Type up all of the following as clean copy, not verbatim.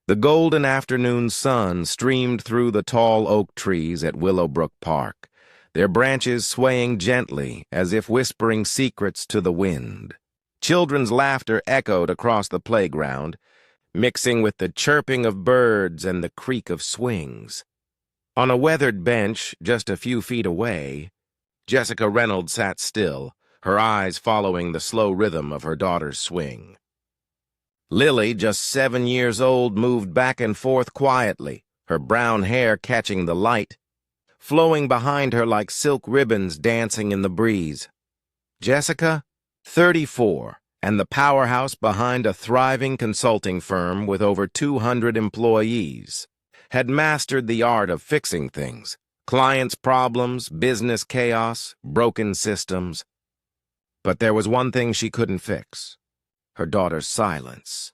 The golden afternoon sun streamed through the tall oak trees at Willowbrook Park, their branches swaying gently as if whispering secrets to the wind. Children's laughter echoed across the playground, mixing with the chirping of birds and the creak of swings. On a weathered bench just a few feet away, Jessica Reynolds sat still, her eyes following the slow rhythm of her daughter's swing. Lily, just 7 years old, moved back and forth quietly, her brown hair catching the light, flowing behind her like silk ribbons dancing in the breeze. Jessica, 34, and the powerhouse behind a thriving consulting firm with over 200 employees, had mastered the art of fixing things, clients' problems, business chaos, broken systems. But there was one thing she couldn't fix: her daughter's silence.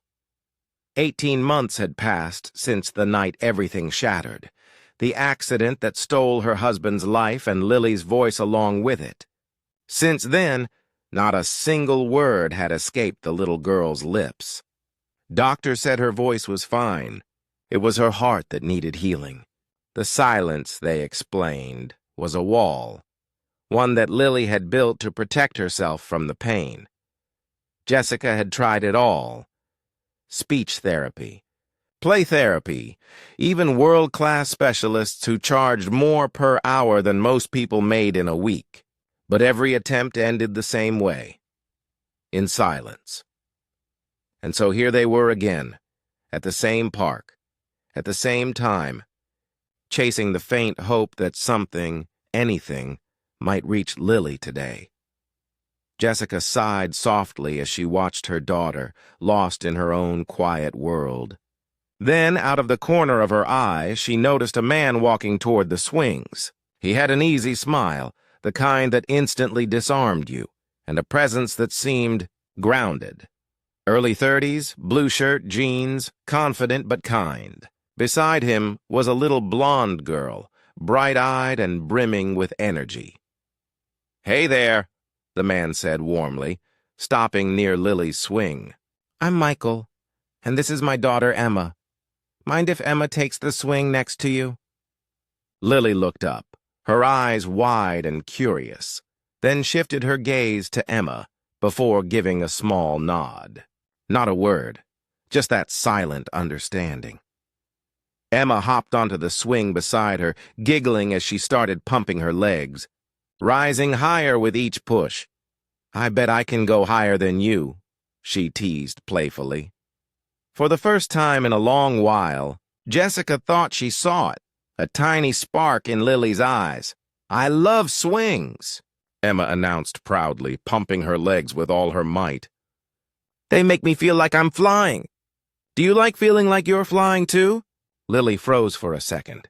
18 months had passed since the night everything shattered, the accident that stole her husband's life and Lily's voice along with it. Since then, not a single word had escaped the little girl's lips. Doctor said her voice was fine. It was her heart that needed healing. The silence, they explained, was a wall, one that Lily had built to protect herself from the pain. Jessica had tried it all: speech therapy, play therapy, even world-class specialists who charged more per hour than most people made in a week. But every attempt ended the same way: in silence. And so here they were again, at the same park, at the same time, chasing the faint hope that something, anything, might reach Lily today. Jessica sighed softly as she watched her daughter, lost in her own quiet world. Then, out of the corner of her eye, she noticed a man walking toward the swings. He had an easy smile, the kind that instantly disarmed you, and a presence that seemed grounded. Early 30s, blue shirt, jeans, confident but kind. Beside him was a little blonde girl, bright-eyed and brimming with energy. "Hey there," the man said warmly, stopping near Lily's swing. "I'm Michael, and this is my daughter Emma. Mind if Emma takes the swing next to you?" Lily looked up, her eyes wide and curious, then shifted her gaze to Emma before giving a small nod. Not a word, just that silent understanding. Emma hopped onto the swing beside her, giggling as she started pumping her legs, rising higher with each push. "I bet I can go higher than you," she teased playfully. For the first time in a long while, Jessica thought she saw it, a tiny spark in Lily's eyes. "I love swings," Emma announced proudly, pumping her legs with all her might. "They make me feel like I'm flying. Do you like feeling like you're flying too?" Lily froze for a second.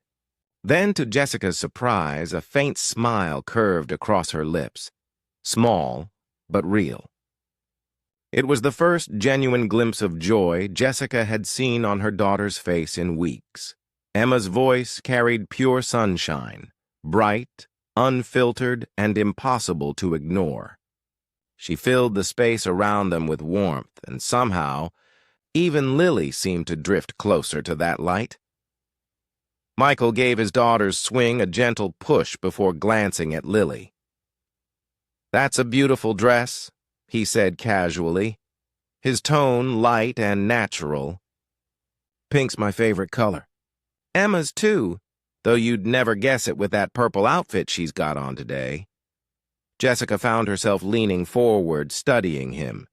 Then, to Jessica's surprise, a faint smile curved across her lips. Small, but real. It was the first genuine glimpse of joy Jessica had seen on her daughter's face in weeks. Emma's voice carried pure sunshine, bright, unfiltered, and impossible to ignore. She filled the space around them with warmth, and somehow, even Lily seemed to drift closer to that light. Michael gave his daughter's swing a gentle push before glancing at Lily. "That's a beautiful dress," he said casually, his tone light and natural. "Pink's my favorite color. Emma's too, though you'd never guess it with that purple outfit she's got on today." Jessica found herself leaning forward, studying him.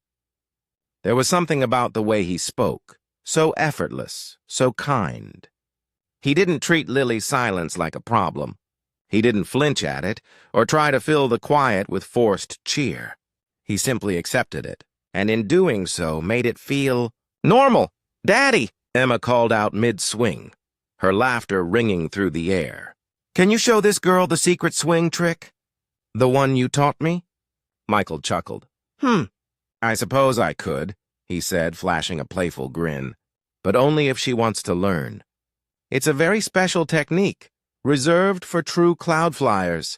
There was something about the way he spoke, so effortless, so kind. He didn't treat Lily's silence like a problem. He didn't flinch at it, or try to fill the quiet with forced cheer. He simply accepted it, and in doing so made it feel normal. "Daddy!" Emma called out mid-swing, her laughter ringing through the air. "Can you show this girl the secret swing trick? The one you taught me?" Michael chuckled. "I suppose I could," he said, flashing a playful grin. "But only if she wants to learn. It's a very special technique, reserved for true cloud flyers."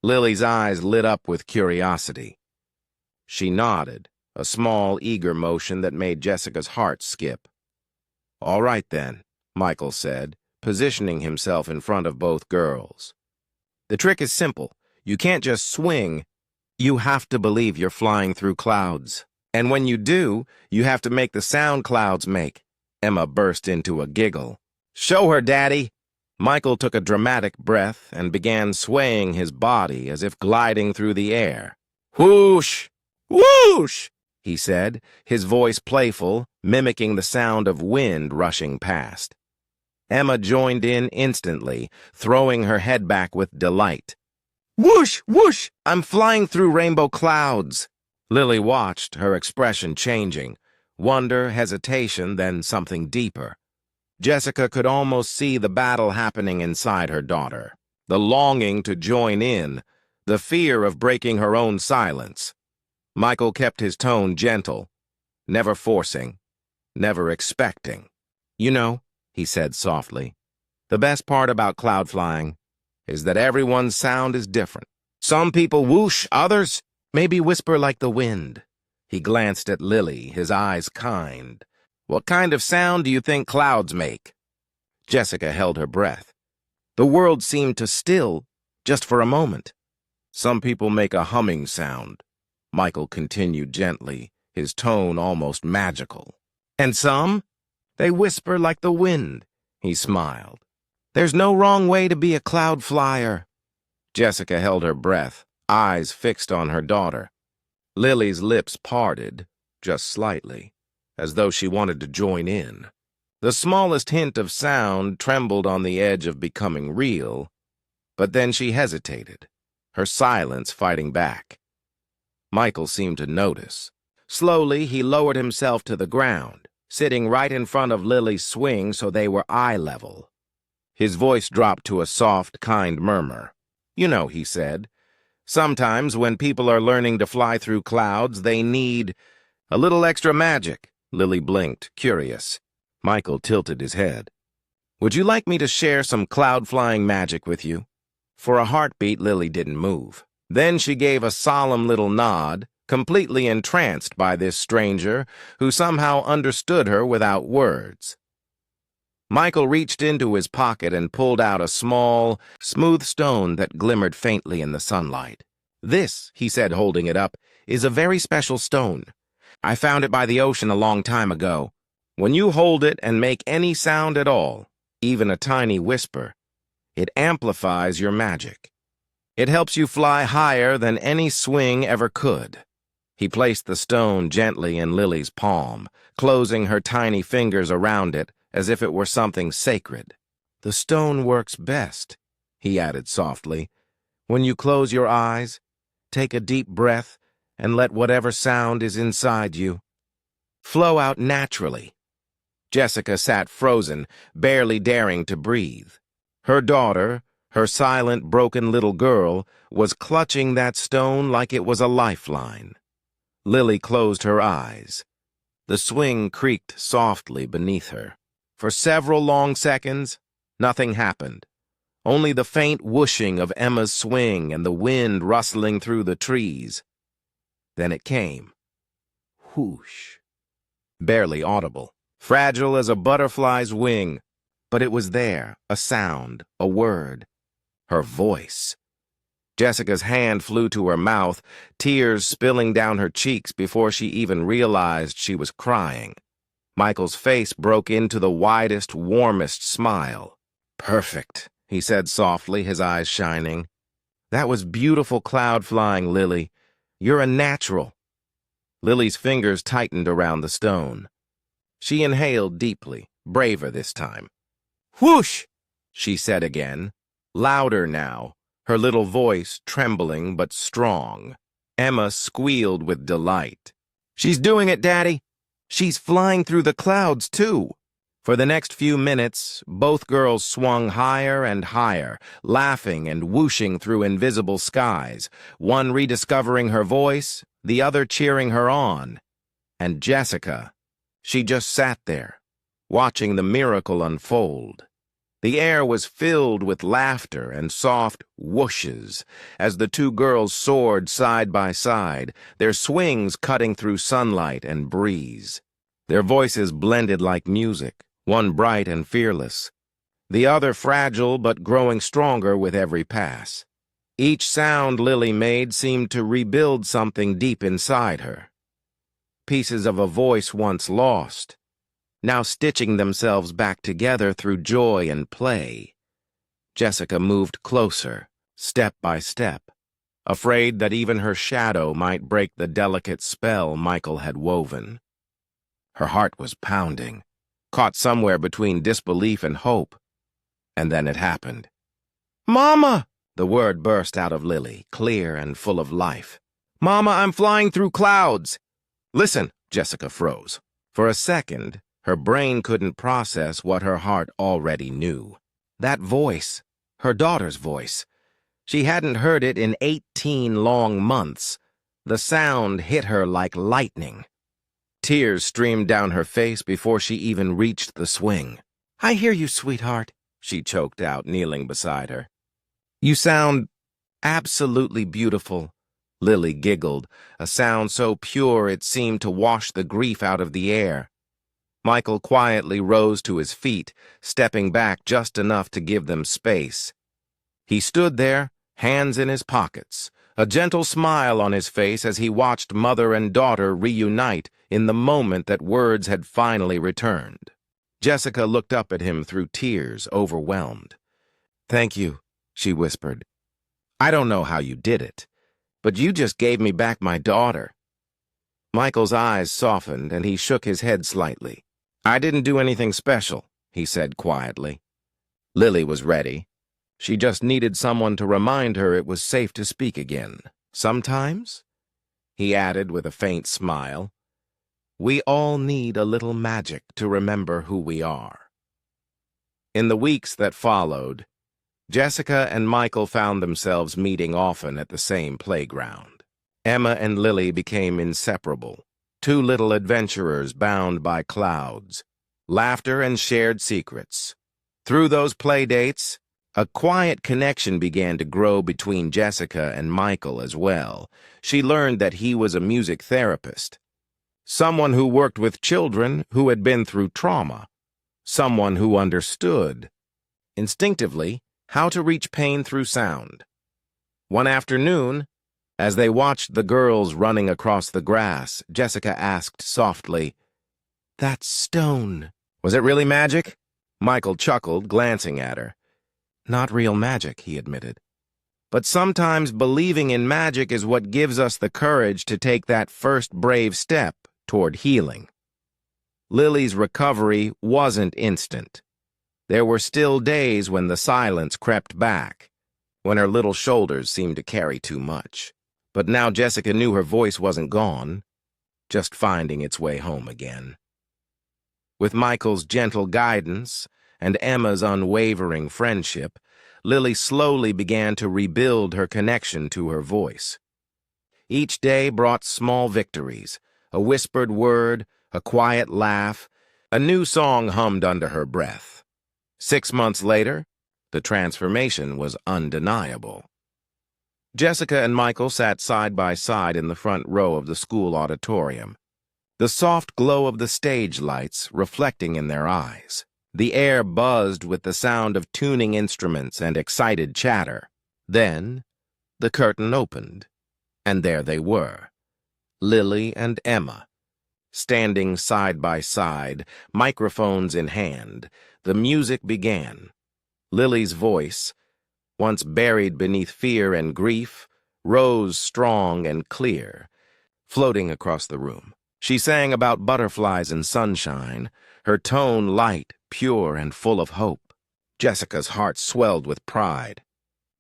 Lily's eyes lit up with curiosity. She nodded, a small, eager motion that made Jessica's heart skip. All right then, Michael said, positioning himself in front of both girls. The trick is simple. You can't just swing. You have to believe you're flying through clouds. And when you do, you have to make the sound clouds make. Emma burst into a giggle. Show her, Daddy. Michael took a dramatic breath and began swaying his body as if gliding through the air. Whoosh! Whoosh! He said, his voice playful, mimicking the sound of wind rushing past. Emma joined in instantly, throwing her head back with delight. Whoosh! Whoosh! I'm flying through rainbow clouds. Lily watched, her expression changing. Wonder, hesitation, then something deeper. Jessica could almost see the battle happening inside her daughter. The longing to join in, the fear of breaking her own silence. Michael kept his tone gentle, never forcing, never expecting. You know, he said softly, the best part about cloud flying is that everyone's sound is different. Some people whoosh, others maybe whisper like the wind. He glanced at Lily, his eyes kind. What kind of sound do you think clouds make? Jessica held her breath. The world seemed to still, just for a moment. Some people make a humming sound, Michael continued gently, his tone almost magical. And some? They whisper like the wind, he smiled. There's no wrong way to be a cloud flyer. Jessica held her breath, eyes fixed on her daughter. Lily's lips parted, just slightly, as though she wanted to join in. The smallest hint of sound trembled on the edge of becoming real, but then she hesitated, her silence fighting back. Michael seemed to notice. Slowly, he lowered himself to the ground, sitting right in front of Lily's swing so they were eye level. His voice dropped to a soft, kind murmur. You know, he said, sometimes when people are learning to fly through clouds, they need a little extra magic. Lily blinked, curious. Michael tilted his head. Would you like me to share some cloud-flying magic with you? For a heartbeat, Lily didn't move. Then she gave a solemn little nod, completely entranced by this stranger who somehow understood her without words. Michael reached into his pocket and pulled out a small, smooth stone that glimmered faintly in the sunlight. This, he said, holding it up, is a very special stone. I found it by the ocean a long time ago. When you hold it and make any sound at all, even a tiny whisper, it amplifies your magic. It helps you fly higher than any swing ever could. He placed the stone gently in Lily's palm, closing her tiny fingers around it as if it were something sacred. The stone works best, he added softly, when you close your eyes, take a deep breath, and let whatever sound is inside you flow out naturally. Jessica sat frozen, barely daring to breathe. Her daughter, her silent, broken little girl, was clutching that stone like it was a lifeline. Lily closed her eyes. The swing creaked softly beneath her. For several long seconds, nothing happened. Only the faint whooshing of Emma's swing and the wind rustling through the trees. Then it came. Whoosh. Barely audible, fragile as a butterfly's wing, but it was there, a sound, a word. Her voice. Jessica's hand flew to her mouth, tears spilling down her cheeks before she even realized she was crying. Michael's face broke into the widest, warmest smile. Perfect, he said softly, his eyes shining. That was beautiful cloud flying, Lily. You're a natural. Lily's fingers tightened around the stone. She inhaled deeply, braver this time. Whoosh, she said again, louder now, her little voice trembling but strong. Emma squealed with delight. She's doing it, Daddy. She's flying through the clouds, too. For the next few minutes, both girls swung higher and higher, laughing and whooshing through invisible skies, one rediscovering her voice, the other cheering her on. And Jessica, she just sat there, watching the miracle unfold. The air was filled with laughter and soft whooshes as the two girls soared side by side, their swings cutting through sunlight and breeze. Their voices blended like music, one bright and fearless, the other fragile but growing stronger with every pass. Each sound Lily made seemed to rebuild something deep inside her. Pieces of a voice once lost, now stitching themselves back together through joy and play. Jessica moved closer, step by step, afraid that even her shadow might break the delicate spell Michael had woven. Her heart was pounding, caught somewhere between disbelief and hope. And then it happened. "Mama!" The word burst out of Lily, clear and full of life. "Mama, I'm flying through clouds!" "Listen," Jessica froze. For a second, her brain couldn't process what her heart already knew. That voice, her daughter's voice. She hadn't heard it in 18 long months. The sound hit her like lightning. Tears streamed down her face before she even reached the swing. "I hear you, sweetheart," she choked out, kneeling beside her. "You sound absolutely beautiful," Lily giggled, a sound so pure it seemed to wash the grief out of the air. Michael quietly rose to his feet, stepping back just enough to give them space. He stood there, hands in his pockets, a gentle smile on his face as he watched mother and daughter reunite in the moment that words had finally returned. Jessica looked up at him through tears, overwhelmed. "Thank you," she whispered. "I don't know how you did it, but you just gave me back my daughter." Michael's eyes softened, and he shook his head slightly. "I didn't do anything special," he said quietly. Lily was ready. She just needed someone to remind her it was safe to speak again. "Sometimes," he added with a faint smile, "we all need a little magic to remember who we are." In the weeks that followed, Jessica and Michael found themselves meeting often at the same playground. Emma and Lily became inseparable, two little adventurers bound by clouds, laughter and shared secrets. Through those play dates, a quiet connection began to grow between Jessica and Michael as well. She learned that he was a music therapist, someone who worked with children who had been through trauma, someone who understood, instinctively, how to reach pain through sound. One afternoon, as they watched the girls running across the grass, Jessica asked softly, "That's stone. Was it really magic?" Michael chuckled, glancing at her. "Not real magic," he admitted. "But sometimes believing in magic is what gives us the courage to take that first brave step toward healing." Lily's recovery wasn't instant. There were still days when the silence crept back, when her little shoulders seemed to carry too much. But now Jessica knew her voice wasn't gone, just finding its way home again. With Michael's gentle guidance and Emma's unwavering friendship, Lily slowly began to rebuild her connection to her voice. Each day brought small victories, a whispered word, a quiet laugh, a new song hummed under her breath. 6 months later, the transformation was undeniable. Jessica and Michael sat side by side in the front row of the school auditorium, the soft glow of the stage lights reflecting in their eyes. The air buzzed with the sound of tuning instruments and excited chatter. Then, the curtain opened, and there they were, Lily and Emma, standing side by side, microphones in hand. The music began. Lily's voice, once buried beneath fear and grief, rose strong and clear, floating across the room. She sang about butterflies and sunshine, her tone light, pure, and full of hope. Jessica's heart swelled with pride.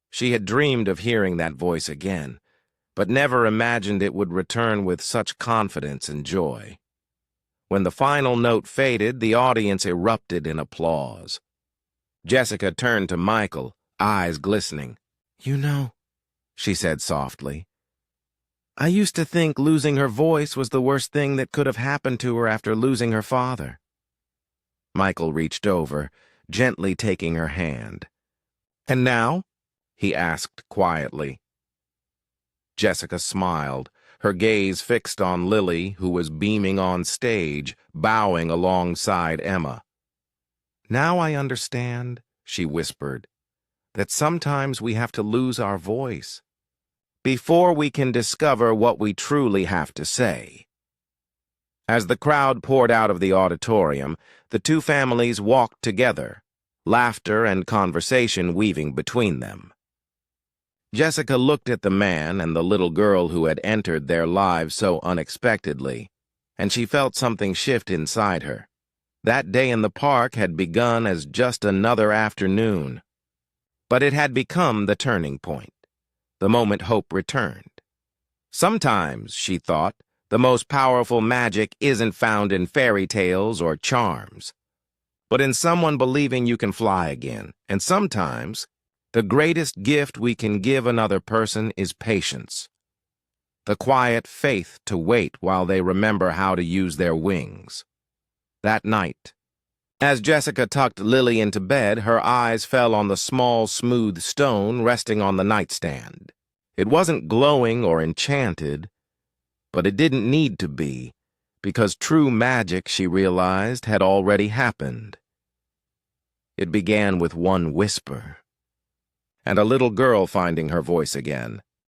She had dreamed of hearing that voice again, but never imagined it would return with such confidence and joy. When the final note faded, the audience erupted in applause. Jessica turned to Michael, eyes glistening. "You know," she said softly, "I used to think losing her voice was the worst thing that could have happened to her after losing her father." Michael reached over, gently taking her hand. "And now?" he asked quietly. Jessica smiled, her gaze fixed on Lily, who was beaming on stage, bowing alongside Emma. "Now I understand," she whispered, "that sometimes we have to lose our voice before we can discover what we truly have to say." As the crowd poured out of the auditorium, the two families walked together, laughter and conversation weaving between them. Jessica looked at the man and the little girl who had entered their lives so unexpectedly, and she felt something shift inside her. That day in the park had begun as just another afternoon, but it had become the turning point, the moment hope returned. Sometimes, she thought, the most powerful magic isn't found in fairy tales or charms, but in someone believing you can fly again. And sometimes, the greatest gift we can give another person is patience, the quiet faith to wait while they remember how to use their wings. That night, as Jessica tucked Lily into bed, her eyes fell on the small, smooth stone resting on the nightstand. It wasn't glowing or enchanted, but it didn't need to be, because true magic, she realized, had already happened. It began with one whisper, and a little girl finding her voice again.